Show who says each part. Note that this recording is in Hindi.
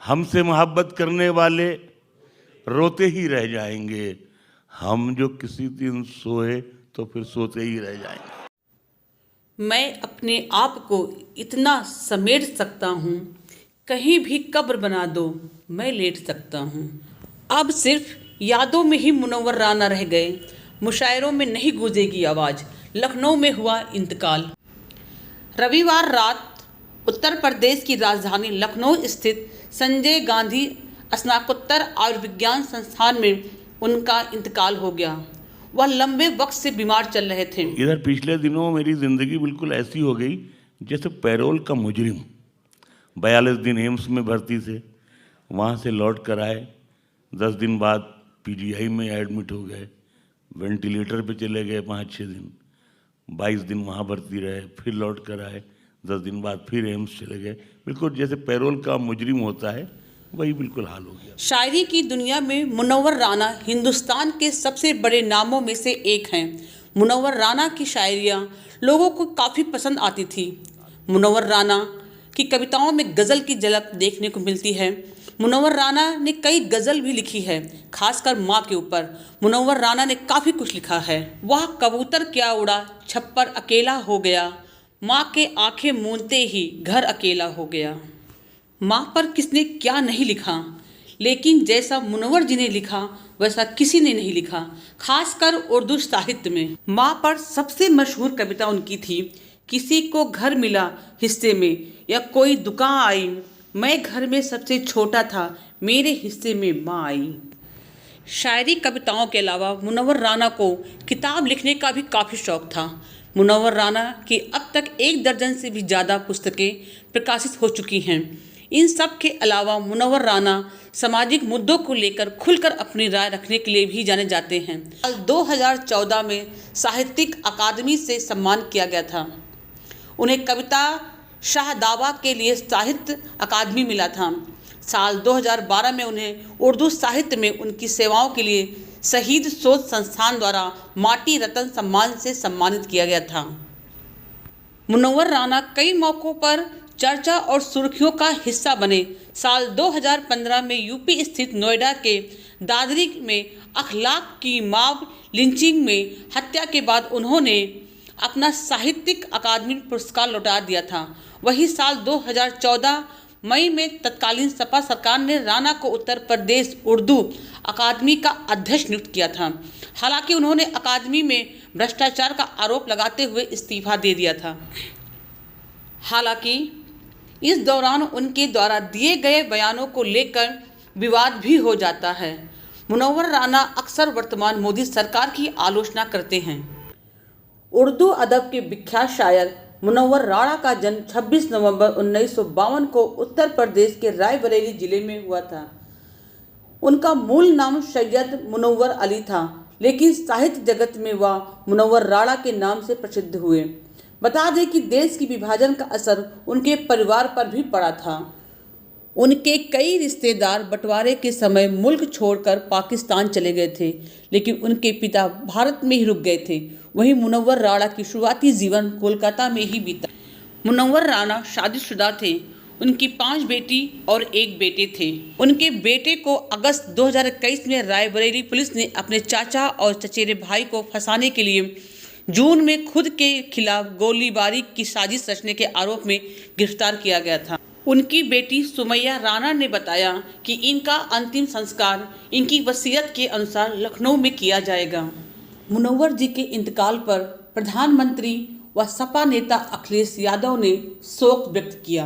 Speaker 1: हमसे मोहब्बत करने वाले रोते ही रह जाएंगे, हम जो किसी दिन सोए तो फिर सोते ही रह जाएंगे।
Speaker 2: मैं अपने आप को इतना समेट सकता हूँ, कहीं भी कब्र बना दो मैं लेट सकता हूँ। अब सिर्फ यादों में ही मुनव्वर राना रह गए, मुशायरों में नहीं गूंजेगी आवाज़। लखनऊ में हुआ इंतकाल। रविवार रात उत्तर प्रदेश की राजधानी लखनऊ स्थित संजय गांधी स्नातकोत्तर आयुर्विज्ञान संस्थान में उनका इंतकाल हो गया। वह लंबे वक्त से बीमार चल रहे थे।
Speaker 1: इधर पिछले दिनों मेरी ज़िंदगी बिल्कुल ऐसी हो गई जैसे पैरोल का मुजरिम। 42 दिन एम्स में भर्ती थे, वहाँ से लौट कर आए, 10 दिन बाद पीजीआई में एडमिट हो गए, वेंटिलेटर पे चले गए 5-6 दिन, 22 दिन वहाँ भर्ती रहे, फिर लौट कर आए, 10 दिन बाद फिर एम्स चले गए। बिल्कुल जैसे पैरोल का मुजरिम होता है वही बिल्कुल हाल हो गया।
Speaker 2: शायरी की दुनिया में मुनव्वर राना हिंदुस्तान के सबसे बड़े नामों में से एक हैं। मुनव्वर राना की शायरियाँ लोगों को काफ़ी पसंद आती थी। मुनव्वर राना की कविताओं में गज़ल की झलक देखने को मिलती है। मुनव्वर राना ने कई गज़ल भी लिखी है, खासकर माँ के ऊपर। मुनव्वर राना ने काफ़ी कुछ लिखा है। वह कबूतर क्या उड़ा छप्पर अकेला हो गया, माँ के आंखें मूंदते ही घर अकेला हो गया। माँ पर किसने क्या नहीं लिखा, लेकिन जैसा मुनव्वर जी ने लिखा वैसा किसी ने नहीं लिखा, खासकर उर्दू साहित्य में। माँ पर सबसे मशहूर कविता उनकी थी, किसी को घर मिला हिस्से में या कोई दुकान आई, मैं घर में सबसे छोटा था, मेरे हिस्से में माँ आई। शायरी कविताओं के अलावा मुनव्वर राना को किताब लिखने का भी काफ़ी शौक था। मुनव्वर राना की अब तक 1 दर्जन से भी ज़्यादा पुस्तकें प्रकाशित हो चुकी हैं। इन सब के अलावा मुनव्वर राना सामाजिक मुद्दों को लेकर खुलकर अपनी राय रखने के लिए भी जाने जाते हैं। 2014 में साहित्यिक अकादमी से सम्मान किया गया था। उन्हें कविता शाहदावा के लिए साहित्य अकादमी मिला था। साल 2012 में उन्हें उर्दू साहित्य में उनकी सेवाओं के लिए शहीद शोध संस्थान द्वारा माटी रत्न सम्मान से सम्मानित किया गया था। मुनव्वर राना कई मौक़ों पर चर्चा और सुर्खियों का हिस्सा बने। साल 2015 में यूपी स्थित नोएडा के दादरी में अखलाक की मॉब लिंचिंग में हत्या के बाद उन्होंने अपना साहित्यिक अकादमी पुरस्कार लौटा दिया था। वही साल 2014 मई में तत्कालीन सपा सरकार ने राना को उत्तर प्रदेश उर्दू अकादमी का अध्यक्ष नियुक्त किया था। हालांकि उन्होंने अकादमी में भ्रष्टाचार का आरोप लगाते हुए इस्तीफा दे दिया था। हालांकि इस दौरान उनके द्वारा दिए गए बयानों को लेकर विवाद भी हो जाता है। मुनव्वर राना अक्सर वर्तमान मोदी सरकार की आलोचना करते हैं। उर्दू अदब के विख्यात शायर मुनव्वर राना का जन्म 26 नवंबर 1952 को उत्तर प्रदेश के रायबरेली जिले में हुआ था। उनका मूल नाम सैयद मुनव्वर अली था, लेकिन साहित्य जगत में वह मुनव्वर राना के नाम से प्रसिद्ध हुए। बता दें कि देश की विभाजन का असर उनके परिवार पर भी पड़ा था। उनके कई रिश्तेदार बंटवारे के समय मुल्क छोड़कर पाकिस्तान चले गए थे, लेकिन उनके पिता भारत में ही रुक गए थे। वहीं मुनव्वर राना की शुरुआती जीवन कोलकाता में ही बीता। मुनव्वर राना शादीशुदा थे। उनकी 5 बेटी और 1 बेटे थे। उनके बेटे को अगस्त 2021 में रायबरेली पुलिस ने अपने चाचा और चचेरे भाई को फंसाने के लिए जून में खुद के खिलाफ गोलीबारी की साजिश रचने के आरोप में गिरफ्तार किया गया था। उनकी बेटी सुमैया राना ने बताया कि इनका अंतिम संस्कार इनकी वसीयत के अनुसार लखनऊ में किया जाएगा। मुनव्वर जी के इंतकाल पर प्रधानमंत्री व सपा नेता अखिलेश यादव ने शोक व्यक्त किया।